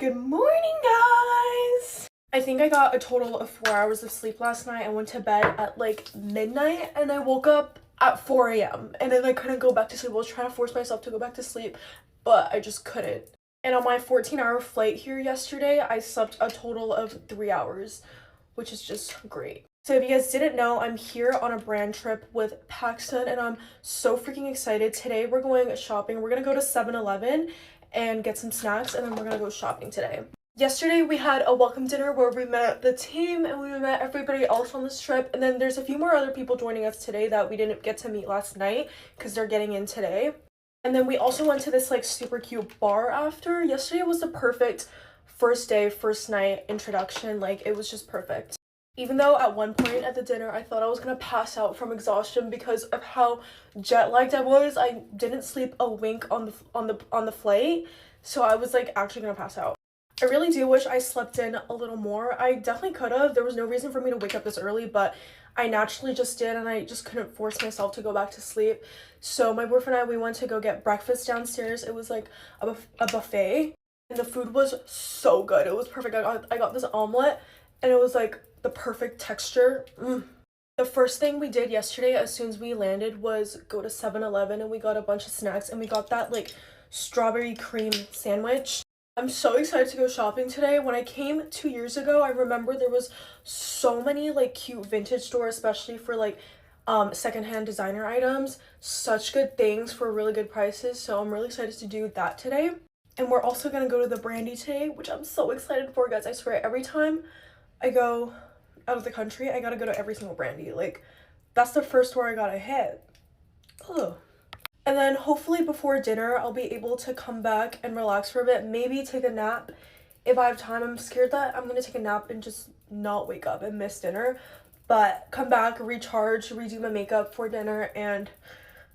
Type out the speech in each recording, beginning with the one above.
Good morning, guys! I think I got a total of 4 hours of sleep last night. I went to bed at like midnight and I woke up at 4 a.m. and then I couldn't go back to sleep. I was trying to force myself to go back to sleep, but I just couldn't. And on my 14-hour flight here yesterday, I slept a total of 3 hours, which is just great. So if you guys didn't know, I'm here on a brand trip with Paxton and I'm so freaking excited. Today we're going shopping. We're gonna go to 7-Eleven and get some snacks, and then we're gonna go shopping today. Yesterday we had a welcome dinner where we met the team and we met everybody else on this trip, and then there's a few more other people joining us today that we didn't get to meet last night because they're getting in today. And then we also went to this like super cute bar after. Yesterday was the perfect first day, first night introduction. Like, it was just perfect. Even though at one point at the dinner I thought I was gonna pass out from exhaustion because of how jet lagged I was. I didn't sleep a wink on the flight, so I was like actually gonna pass out. I really do wish I slept in a little more. I definitely could have. There was no reason for me to wake up this early, but I naturally just did, and I just couldn't force myself to go back to sleep. So my boyfriend and I, we went to go get breakfast downstairs. It was like a buffet, and the food was so good. It was perfect. I got this omelet, and it was like the perfect texture. The first thing we did yesterday as soon as we landed was go to 7-Eleven, and we got a bunch of snacks, and we got that like strawberry cream sandwich. I'm so excited to go shopping today. When I came 2 years ago, I remember there was so many like cute vintage stores, especially for like secondhand designer items. Such good things for really good prices, so I'm really excited to do that today. And we're also gonna go to the Brandy today, which I'm so excited for, guys. I swear, every time I go out of the country, I gotta go to every single Brandy. Like, that's the first store I gotta hit. Ugh. And then hopefully before dinner, I'll be able to come back and relax for a bit, maybe take a nap if I have time. I'm scared that I'm gonna take a nap and just not wake up and miss dinner, but come back, recharge, redo my makeup for dinner, and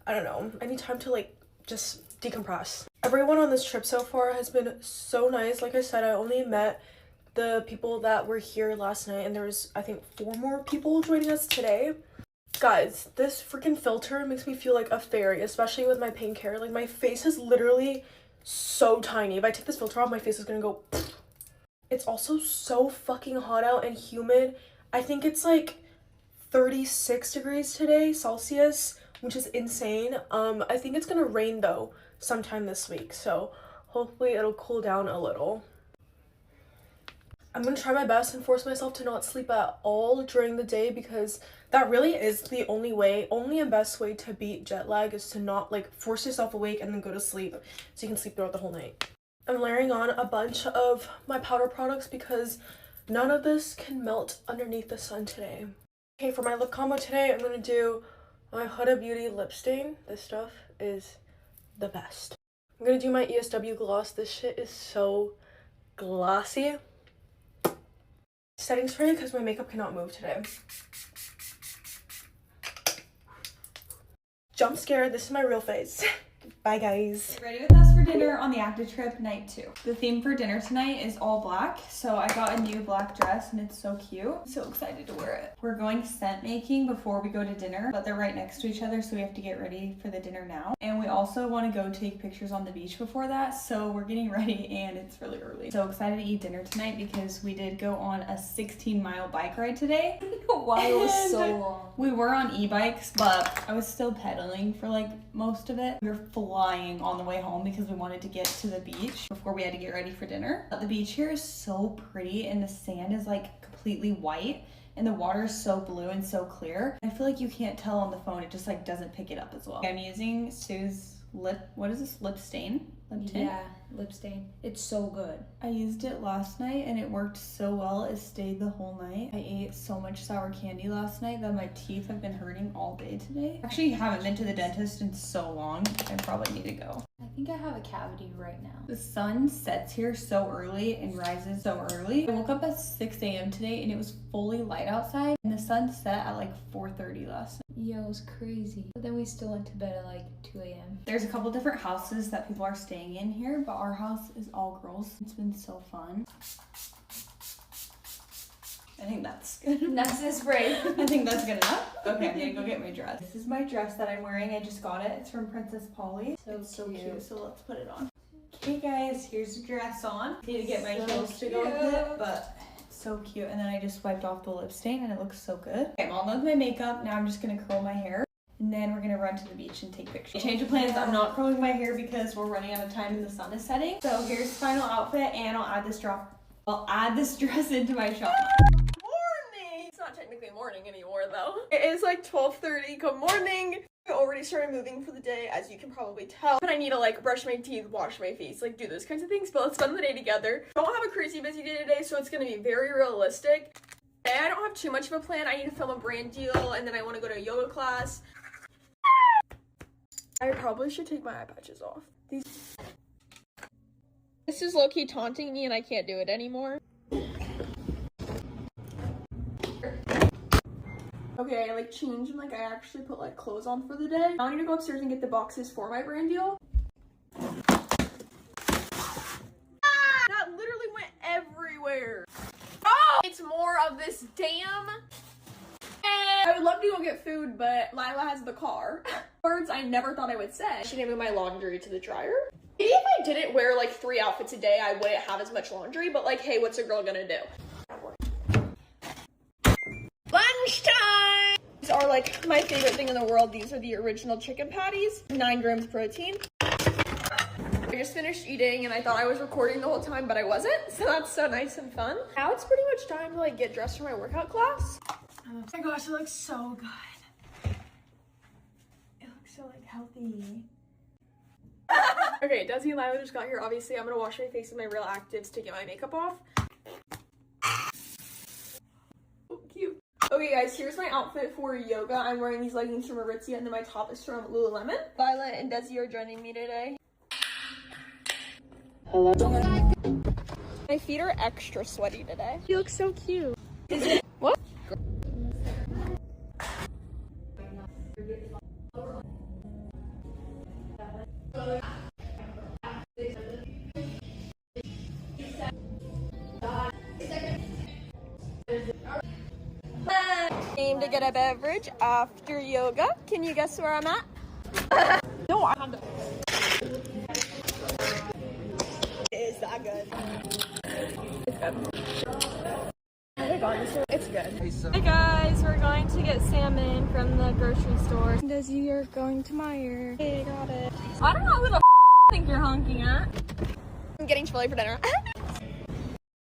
I don't know, I need time to like just decompress. Everyone on this trip so far has been so nice. Like I said, I only met the people that were here last night, and there's I think 4 more people joining us today. Guys, this freaking filter makes me feel like a fairy, especially with my pink hair. Like, my face is literally so tiny. If I take this filter off, my face is gonna go pfft. It's also so fucking hot out and humid. I think it's like 36 degrees today Celsius, which is insane. I think it's gonna rain though sometime this week, so hopefully it'll cool down a little. I'm gonna try my best and force myself to not sleep at all during the day, because that really is the only and best way to beat jet lag, is to not like force yourself awake and then go to sleep so you can sleep throughout the whole night. I'm layering on a bunch of my powder products because none of this can melt underneath the sun today. Okay, for my lip combo today, I'm gonna do my Huda Beauty lip stain. This stuff is the best. I'm gonna do my ESW gloss. This shit is so glossy. Setting spray because my makeup cannot move today. Jump scare, this is my real face. Bye, guys. Ready with us for dinner on the active trip night 2. The theme for dinner tonight is all black, so I got a new black dress and it's so cute. I'm so excited to wear it. We're going scent making before we go to dinner, but they're right next to each other, so we have to get ready for the dinner now. And we also want to go take pictures on the beach before that, so we're getting ready and it's really early. So excited to eat dinner tonight because we did go on a 16-mile bike ride today. Wow, it was so long. We were on e-bikes, but I was still pedaling for like most of it. We were flying on the way home because we wanted to get to the beach before we had to get ready for dinner. The beach here is so pretty and the sand is like completely white and the water is so blue and so clear. I feel like you can't tell on the phone, it just like doesn't pick it up as well. I'm using Sue's lip, what is this, lip stain? Lip tint? Yeah, lip stain. It's so good. I used it last night and it worked so well. It stayed the whole night. I ate so much sour candy last night that my teeth have been hurting all day today. Actually, haven't been to the dentist in so long. I probably need to go. I think I have a cavity right now. The sun sets here so early and rises so early. I woke up at 6 a.m. today and it was fully light outside, and the sun set at like 4:30 last night. Yo, it was crazy. But then we still went to bed at like 2 a.m. There's a couple different houses that people are staying in here, but our house is all girls. It's been so fun. I think that's good. That's the spray. I think that's good enough. Okay, I'm gonna go get my dress. This is my dress that I'm wearing. I just got it. It's from Princess Polly. So it's so cute. So let's put it on. Hey guys, here's the dress on. Need to get my heels to go with it, but it's so cute. And then I just wiped off the lip stain and it looks so good. Okay, I'm all done with my makeup. Now I'm just gonna curl my hair. And then we're gonna run to the beach and take pictures. Change of plans, I'm not curling my hair because we're running out of time and the sun is setting. So here's the final outfit, and I'll add this dress into my shop. Morning! It's not technically morning anymore though. It is like 12:30. Good morning! I already started moving for the day, as you can probably tell. But I need to like brush my teeth, wash my face, like do those kinds of things. But let's spend the day together. I don't have a crazy busy day today, so it's gonna be very realistic. Today I don't have too much of a plan. I need to film a brand deal, and then I want to go to a yoga class. I probably should take my eye patches off. This is low-key taunting me and I can't do it anymore. Okay, I like changed and like I actually put like clothes on for the day. Now I need to go upstairs and get the boxes for my brand deal. That literally went everywhere. Oh! It's more of this damn... I would love to go get food, but Lila has the car. Words I never thought I would say. I should move my laundry to the dryer. Maybe if I didn't wear like 3 outfits a day, I wouldn't have as much laundry, but like, hey, what's a girl gonna do? Lunchtime! These are like my favorite thing in the world. These are the original chicken patties, 9 grams protein. I just finished eating and I thought I was recording the whole time, but I wasn't, so that's so nice and fun. Now it's pretty much time to like get dressed for my workout class. Oh my gosh, it looks so good. It looks so like healthy. Okay, Desi and Lila just got here. Obviously, I'm gonna wash my face with my Real Actives to get my makeup off. Oh, cute. Okay guys, here's my outfit for yoga. I'm wearing these leggings from Aritzia and then my top is from Lululemon. Lila and Desi are joining me today. Hello. My feet are extra sweaty today. You look so cute. Is it? What? Came to get a beverage after yoga. Can you guess where I'm at? No, I have to. Is that good? It's good. Oh my god, it's good. Hey guys, we're going to get salmon from the grocery store. Desi, you're going to Meyer. Hey, got it. I don't know who the think you're honking at. I'm getting chilly for dinner.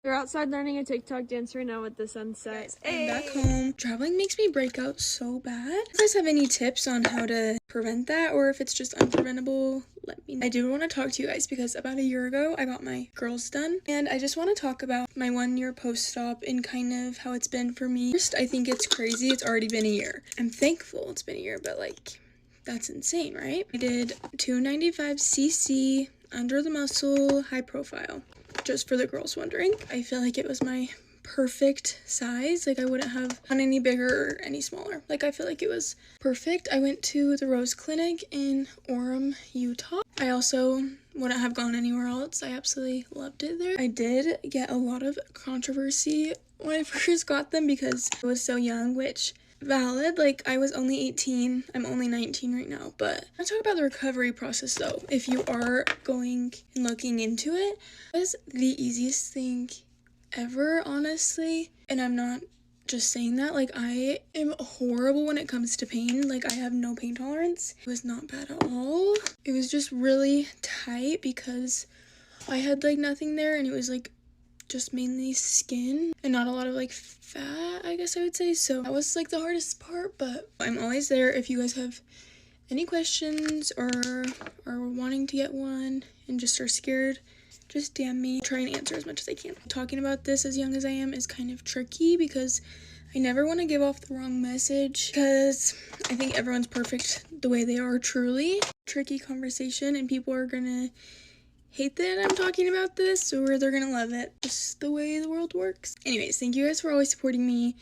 We're outside learning a TikTok dance right now with the sunset. I'm back home. Traveling makes me break out so bad. If you guys have any tips on how to prevent that, or if it's just unpreventable, let me know. I do want to talk to you guys because about a year ago I got my girls done, and I just want to talk about my 1-year post-op and kind of how it's been for me. First, I think it's crazy it's already been a year. I'm thankful it's been a year, but like, that's insane, right? I did 295cc under the muscle, high profile. Just for the girls wondering, I feel like it was my perfect size. Like I wouldn't have done any bigger or any smaller. Like I feel like it was perfect. I went to the Rose Clinic in Orem, Utah. I also wouldn't have gone anywhere else. I absolutely loved it there. I did get a lot of controversy when I first got them because I was so young, which valid. Like I was only 18. I'm only 19 right now, but I'll talk about the recovery process though. If you are going and looking into it, it was the easiest thing ever, honestly. And I'm not just saying that. Like I am horrible when it comes to pain. Like I have no pain tolerance. It was not bad at all. It was just really tight because I had like nothing there, and it was like just mainly skin and not a lot of like fat, I guess I would say. So that was like the hardest part, but I'm always there if you guys have any questions or are wanting to get one and just are scared. Just DM me. Try and answer as much as I can. Talking about this as young as I am is kind of tricky because I never want to give off the wrong message because I think everyone's perfect the way they are, truly. Tricky conversation, and people are gonna hate that I'm talking about this, or they're gonna love it. Just the way the world works. Anyways, thank you guys for always supporting me.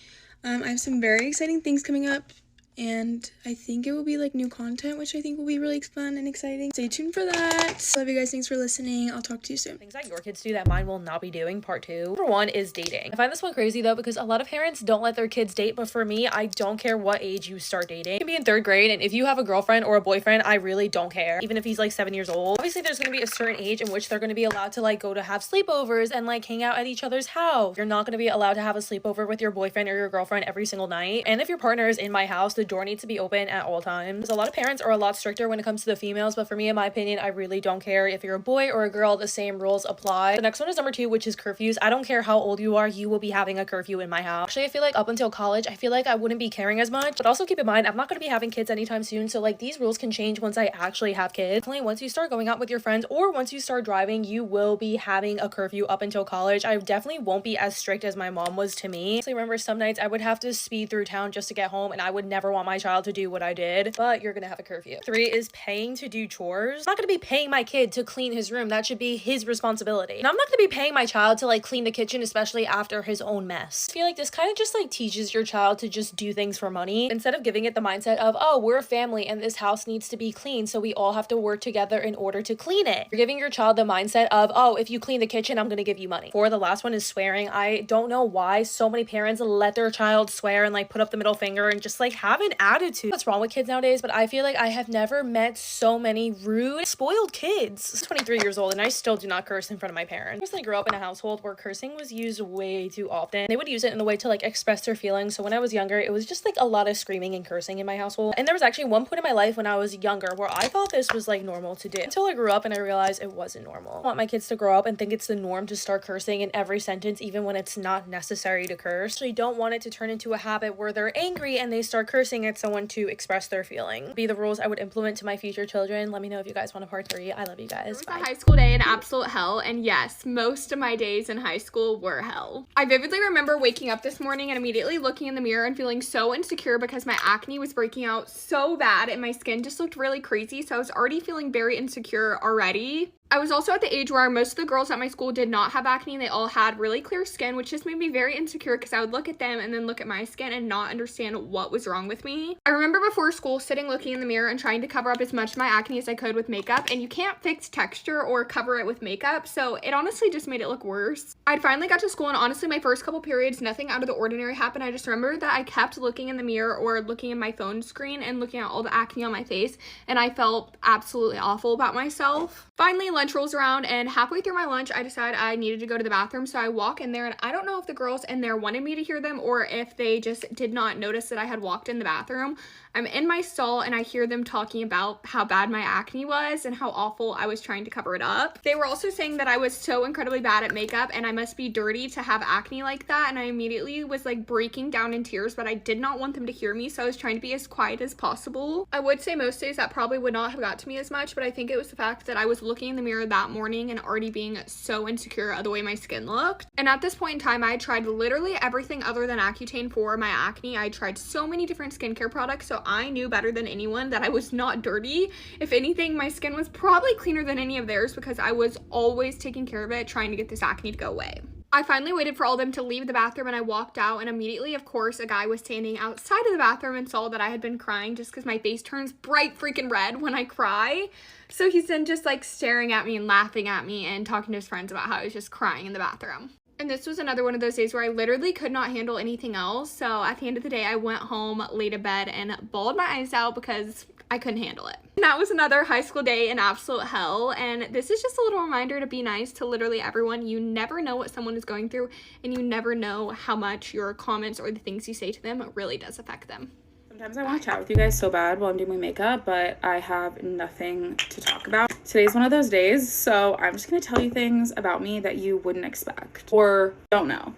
I have some very exciting things coming up and I think it will be like new content, which I think will be really fun and exciting. Stay tuned for that. Love you guys. Thanks for listening. I'll talk to you soon. Things that your kids do that mine will not be doing, part 2. Number 1 is dating. I find this one crazy though, because a lot of parents don't let their kids date, but for me, I don't care what age you start dating. You can be in 3rd grade, and if you have a girlfriend or a boyfriend, I really don't care, even if he's like 7 years old. Obviously there's going to be a certain age in which they're going to be allowed to like go to have sleepovers and like hang out at each other's house. You're not going to be allowed to have a sleepover with your boyfriend or your girlfriend every single night, and if your partner is in my house, the door needs to be open at all times. A lot of parents are a lot stricter when it comes to the females, but for me, in my opinion, I really don't care. If you're a boy or a girl, the same rules apply. The next one is number 2, which is curfews. I don't care how old you are, you will be having a curfew in my house. Actually, I feel like up until college, I feel like I wouldn't be caring as much, but also keep in mind, I'm not going to be having kids anytime soon, so like these rules can change once I actually have kids. Definitely once you start going out with your friends or once you start driving, you will be having a curfew up until college. I definitely won't be as strict as my mom was to me. So I remember some nights I would have to speed through town just to get home, and I would never want my child to do what I did, but you're gonna have a curfew. 3 is paying to do chores. I'm not gonna be paying my kid to clean his room. That should be his responsibility. And I'm not gonna be paying my child to like clean the kitchen, especially after his own mess. I feel like this kind of just like teaches your child to just do things for money instead of giving it the mindset of, oh, we're a family and this house needs to be clean, so we all have to work together in order to clean it. You're giving your child the mindset of, oh, if you clean the kitchen, I'm gonna give you money. 4, the last one is swearing. I don't know why so many parents let their child swear and like put up the middle finger and just like have an attitude. What's wrong with kids nowadays? But I feel like I have never met so many rude, spoiled kids. I'm 23 years old and I still do not curse in front of my parents. I personally grew up in a household where cursing was used way too often. They would use it in the way to like express their feelings. So when I was younger, it was just like a lot of screaming and cursing in my household. And there was actually one point in my life when I was younger where I thought this was like normal to do, until I grew up and I realized it wasn't normal. I want my kids to grow up and think it's the norm to start cursing in every sentence, even when it's not necessary to curse. I don't want it to turn into a habit where they're angry and they start cursing at someone to express their feeling. Be the rules I would implement to my future children. Let me know if you guys want a part 3. I love you guys. It was a high school day in absolute hell, and yes, most of my days in high school were hell. I vividly remember waking up this morning and immediately looking in the mirror and feeling so insecure because my acne was breaking out so bad and my skin just looked really crazy, so I was already feeling very insecure already. I was also at the age where most of the girls at my school did not have acne. They all had really clear skin, which just made me very insecure because I would look at them and then look at my skin and not understand what was wrong with me. I remember before school sitting looking in the mirror and trying to cover up as much of my acne as I could with makeup, and you can't fix texture or cover it with makeup, so it honestly just made it look worse. I'd finally got to school, and honestly my first couple periods, nothing out of the ordinary happened. I just remember that I kept looking in the mirror or looking at my phone screen and looking at all the acne on my face, and I felt absolutely awful about myself. Finally, lunch rolls around, and halfway through my lunch, I decided I needed to go to the bathroom, so I walk in there, and I don't know if the girls in there wanted me to hear them or if they just did not notice that I had walked in the bathroom. I'm in my stall, and I hear them talking about how bad my acne was and how awful I was trying to cover it up. They were also saying that I was so incredibly bad at makeup, and I must be dirty to have acne like that, and I immediately was like breaking down in tears, but I did not want them to hear me, so I was trying to be as quiet as possible. I would say most days that probably would not have got to me as much, but I think it was the fact that I was looking in the mirror that morning and already being so insecure of the way my skin looked. And at this point in time, I tried literally everything other than Accutane for my acne. I tried so many different skincare products, so I knew better than anyone that I was not dirty. If anything, my skin was probably cleaner than any of theirs because I was always taking care of it, trying to get this acne to go away. I finally waited for all of them to leave the bathroom, and I walked out, and immediately, of course, a guy was standing outside of the bathroom and saw that I had been crying just because my face turns bright freaking red when I cry. So he's then just like staring at me and laughing at me and talking to his friends about how I was just crying in the bathroom. And this was another one of those days where I literally could not handle anything else. So at the end of the day, I went home, laid in bed, and bawled my eyes out because I couldn't handle it. And that was another high school day in absolute hell. And this is just a little reminder to be nice to literally everyone. You never know what someone is going through, and you never know how much your comments or the things you say to them really does affect them. Sometimes I want to chat with you guys so bad while I'm doing my makeup, but I have nothing to talk about. Today's one of those days, so I'm just going to tell you things about me that you wouldn't expect or don't know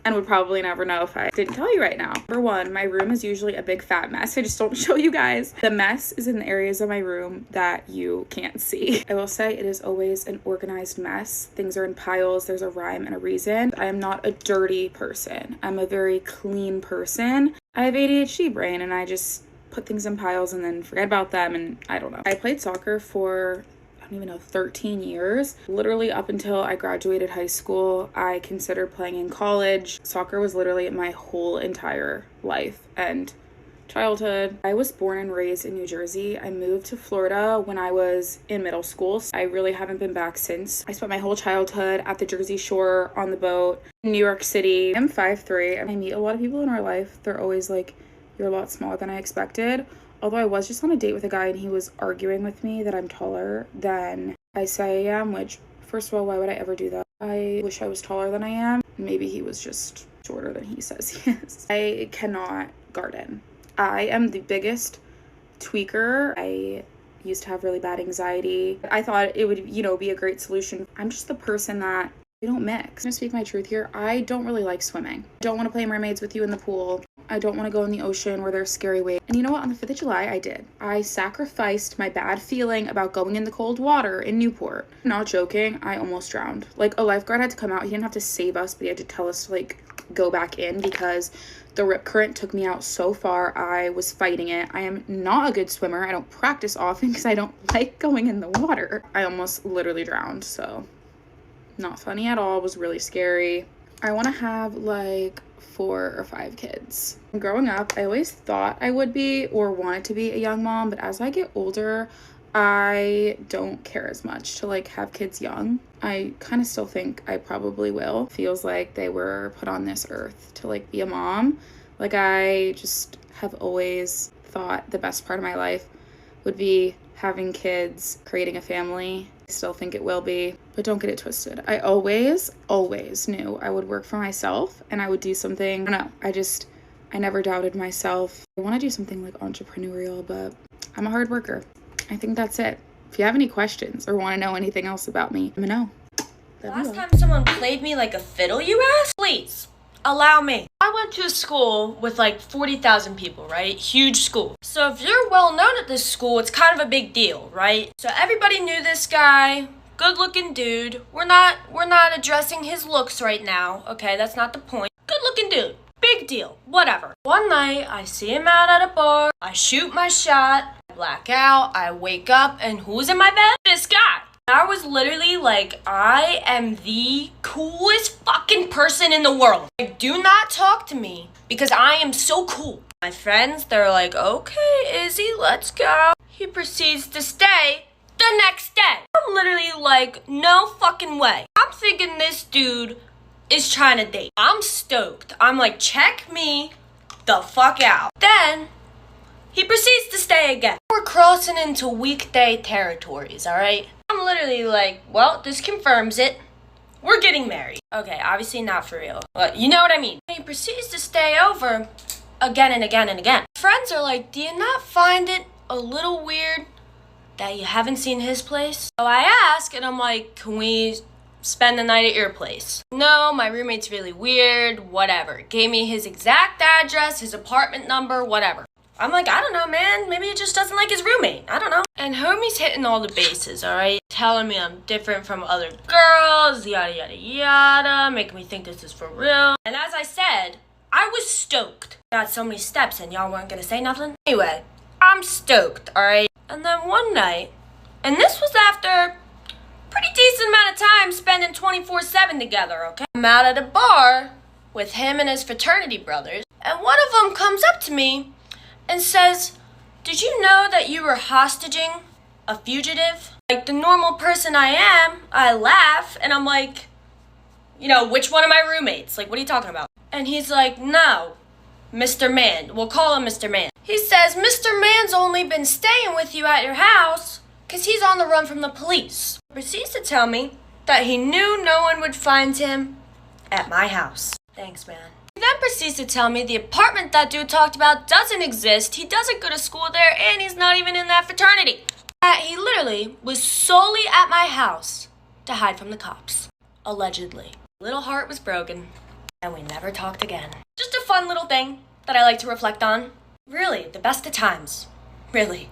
and would probably never know if I didn't tell you right now. Number 1, my room is usually a big fat mess. I just don't show you guys. The mess is in the areas of my room that you can't see. I will say it is always an organized mess. Things are in piles. There's a rhyme and a reason. I am not a dirty person. I'm a very clean person. I have ADHD brain, and I just put things in piles and then forget about them, and I don't know. I played soccer for, I don't even know, 13 years. Literally up until I graduated high school, I considered playing in college. Soccer was literally my whole entire life, and childhood. I was born and raised in New Jersey. I moved to Florida when I was in middle school. I really haven't been back since. I spent my whole childhood at the Jersey Shore on the boat in New York City. I'm 5'3", and I meet a lot of people in real life. They're always like, you're a lot smaller than I expected. Although I was just on a date with a guy and he was arguing with me that I'm taller than I say I am, which, first of all, why would I ever do that? I wish I was taller than I am. Maybe he was just shorter than he says he is. I cannot garden. I am the biggest tweaker. I used to have really bad anxiety. I thought it would, be a great solution. I'm just the person that we don't mix. I'm gonna speak my truth here. I don't really like swimming. I don't want to play mermaids with you in the pool. I don't want to go in the ocean where there's scary waves. And you know what? On the 5th of July, I did. I sacrificed my bad feeling about going in the cold water in Newport. Not joking, I almost drowned. Like, a lifeguard had to come out. He didn't have to save us, but he had to tell us to, go back in because the rip current took me out so far. I was fighting it. I am not a good swimmer. I don't practice often because I don't like going in the water. I almost literally drowned, so not funny at all. It was really scary. I want to have 4 or 5 kids. Growing up, I always thought I would be or wanted to be a young mom, but as I get older, I don't care as much to have kids young. I kind of still think I probably will. Feels like they were put on this earth to be a mom. I just have always thought the best part of my life would be having kids, creating a family. I still think it will be, but don't get it twisted. I always knew I would work for myself and I would do something. I don't know. I never doubted myself. I want to do something entrepreneurial, but I'm a hard worker. I think that's it. If you have any questions or want to know anything else about me, let me know. Last time someone played me like a fiddle, you asked? Please, allow me. I went to a school with 40,000 people, right? Huge school. So if you're well known at this school, it's kind of a big deal, right? So everybody knew this guy, good looking dude. We're not addressing his looks right now, okay? That's not the point. Good looking dude. Big deal. Whatever. One night, I see him out at a bar. I shoot my shot. I black out. I wake up, and who's in my bed? This guy. I was literally I am the coolest fucking person in the world. Do not talk to me because I am so cool. My friends, they're like, okay, Izzy, let's go. He proceeds to stay the next day. I'm literally no fucking way. I'm thinking this dude is trying to date. I'm stoked. I'm check me the fuck out. Then he proceeds to stay again. We're crossing into weekday territories, all right? I'm literally well, this confirms it. We're getting married. Okay, obviously not for real, but you know what I mean. He proceeds to stay over again and again and again. Friends are do you not find it a little weird that you haven't seen his place? So I ask, and I'm can we spend the night at your place? No, my roommate's really weird, whatever. Gave me his exact address, his apartment number, whatever. I'm I don't know, man. Maybe he just doesn't like his roommate. I don't know. And homie's hitting all the bases, all right? Telling me I'm different from other girls, yada, yada, yada, making me think this is for real. And as I said, I was stoked. Got so many steps and y'all weren't gonna say nothing? Anyway, I'm stoked, all right? And then one night, and this was after pretty decent amount of time spending 24/7 together, okay? I'm out at a bar with him and his fraternity brothers, and one of them comes up to me and says, did you know that you were hostage-ing a fugitive? The normal person I am, I laugh, and I'm which one of my roommates? What are you talking about? And he's no, Mr. Man. We'll call him Mr. Man. He says, Mr. Man's only been staying with you at your house because he's on the run from the police. He proceeds to tell me that he knew no one would find him at my house. Thanks, man. He then proceeds to tell me the apartment that dude talked about doesn't exist, he doesn't go to school there, and he's not even in that fraternity. That he literally was solely at my house to hide from the cops. Allegedly. Little heart was broken, and we never talked again. Just a fun little thing that I like to reflect on. Really, the best of times. Really.